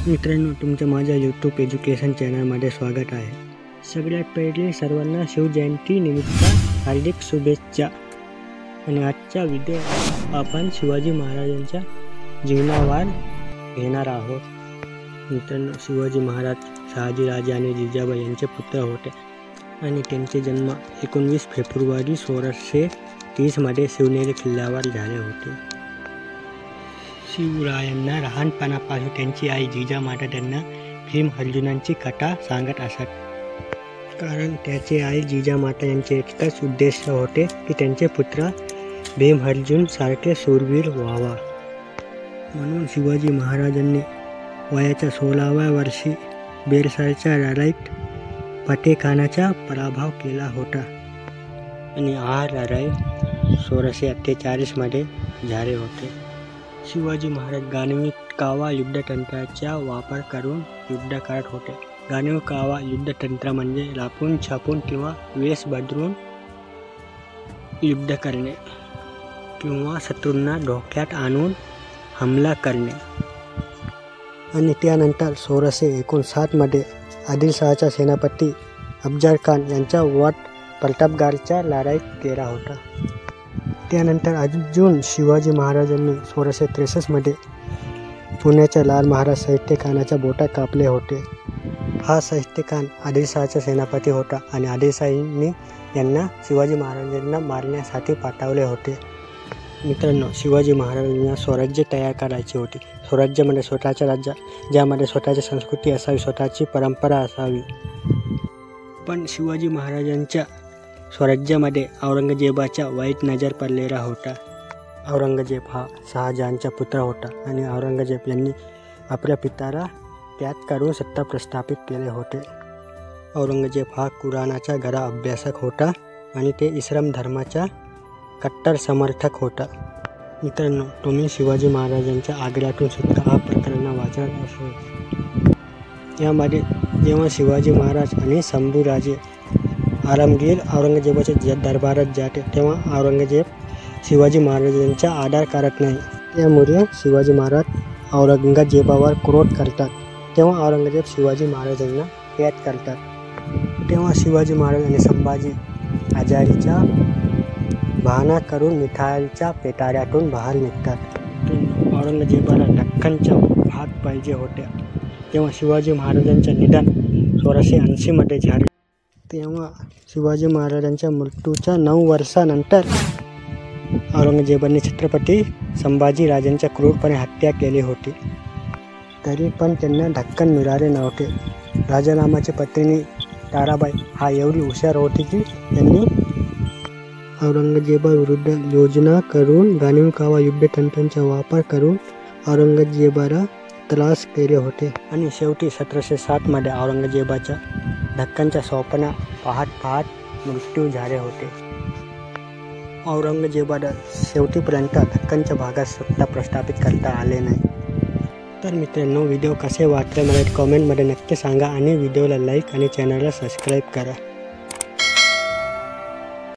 मित्रांनो, तुमचं माझ्या यूट्यूब एज्युकेशन चॅनलमध्ये स्वागत आहे। सगळ्यात पहिले सर्वांना शिवजयंती निमित्त हार्दिक शुभेच्छा। आणि आजच्या व्हिडिओ आपण शिवाजी महाराजांच्या जीवनावर घेणार आहोत। मित्रांनो, शिवाजी महाराज शहाजीराजे आणि जिजाबाई यांचे पुत्र होते आणि त्यांचे जन्म 19 फेब्रुवारी 1630 मध्ये शिवनेरी किल्ल्यावर झाले होते। शिवरायांना लहानपणापासून त्यांची आई जिजामाता त्यांना भीम अर्जुनांची कथा सांगत असत, कारण त्याची आई जिजामाता यांचे एकच उद्देश होते की त्यांचे पुत्र भीम अर्जुन सारखे शूरवीर व्हावा। म्हणून शिवाजी महाराजांनी वयाच्या 16व्या वर्षी बेरसाच्या लढाईत फतेखानाचा पराभव केला होता आणि हा लढाई 1648 मध्ये झाले होते। शिवाजी महाराज गानवी कावा युद्धतंत्राचा वापर करून युद्ध करत होते। गानवी कावा युद्धतंत्र म्हणजे लपून छपून किंवा वेश बदलून युद्ध करणे किंवा शत्रूंना धोक्यात आणून हमला करणे। आणि त्यानंतर 1659 मध्ये आदिलशहाचा सेनापती अफजल खान यांचा वध प्रतापगडच्या लढाईत केला होता। त्यानंतर अजून शिवाजी महाराजांनी 1663 मध्ये पुण्याच्या लाल महाराज साहित्यखानाच्या बोटा कापले होते। हा साहित्यखान आदिलशहाचा सेनापती होता आणि आदिलशाहींनी यांना शिवाजी महाराजांना मारण्यासाठी पाठवले होते। मित्रांनो, शिवाजी महाराजांना स्वराज्य तयार करायचे होते। स्वराज्यामध्ये स्वतःचे राज्य, ज्यामध्ये स्वतःची संस्कृती असावी, स्वतःची परंपरा असावी। पण शिवाजी महाराजांच्या स्वराज्यामध्ये औरंगजेबाचा वाईट नजर पडलेला होता। औरंगजेब हा शहाजहानचा पुत्र होता आणि औरंगजेब यांनी आपल्या पित्याला त्याग करून सत्ता प्रस्थापित केले होते। औरंगजेब हा कुराणाचा गडा अभ्यासक होता आणि ते इस्लाम धर्माचा कट्टर समर्थक होता। मित्रांनो, तुम्ही शिवाजी महाराजांच्या आग्र्यातून सुद्धा हा प्रकरण वाचणार असेल। यामध्ये जेव्हा शिवाजी महाराज आणि शंभूराजे आलमगीर औरंगजेबाच्या दरबारात जाते तेव्हा औरंगजेब शिवाजी महाराजांचा आदर करत नाही। त्यामुळे शिवाजी महाराज औरंगजेबावर क्रोध करतात। तेव्हा औरंगजेब शिवाजी महाराजांना कैद करतात। तेव्हा शिवाजी महाराज आणि संभाजी आजारीचा बहाणा करून मिठाईच्या पेटाऱ्यातून बाहेर निघतात। औरंगजेबाला दख्खनचा भाग पाहिजे होत्या। तेव्हा शिवाजी महाराजांचे निधन 1680 मध्ये झाले। तेव्हा शिवाजी महाराजांच्या मृत्यूच्या 9 वर्षानंतर औरंगजेबाने छत्रपती संभाजीराजांच्या क्रूरपणे हत्या केली होती। तरी पण त्यांना दख्खन मिळाले नव्हते। राजारामाची पत्नी ताराबाई हा एवढी हुशार होती की त्यांनी औरंगजेबाविरुद्ध योजना करून गानवी कावा युद्धतंत्राचा वापर करून औरंगजेबाला त्रास केले होते आणि शेवटी 1707 मध्ये औरंगजेबाच्या दख्खनच्या स्वप्न पाहत मृत्यू झाले होते। औरंगजेबाला शेवटीपर्यंत दख्खनच्या भागात सत्ता प्रस्थापित करता आले नाही। तर मित्रांनो, व्हिडिओ कसे वाटले मला कमेंटमध्ये नक्की सांगा आणि व्हिडिओला लाईक आणि चॅनलला सबस्क्राईब करा।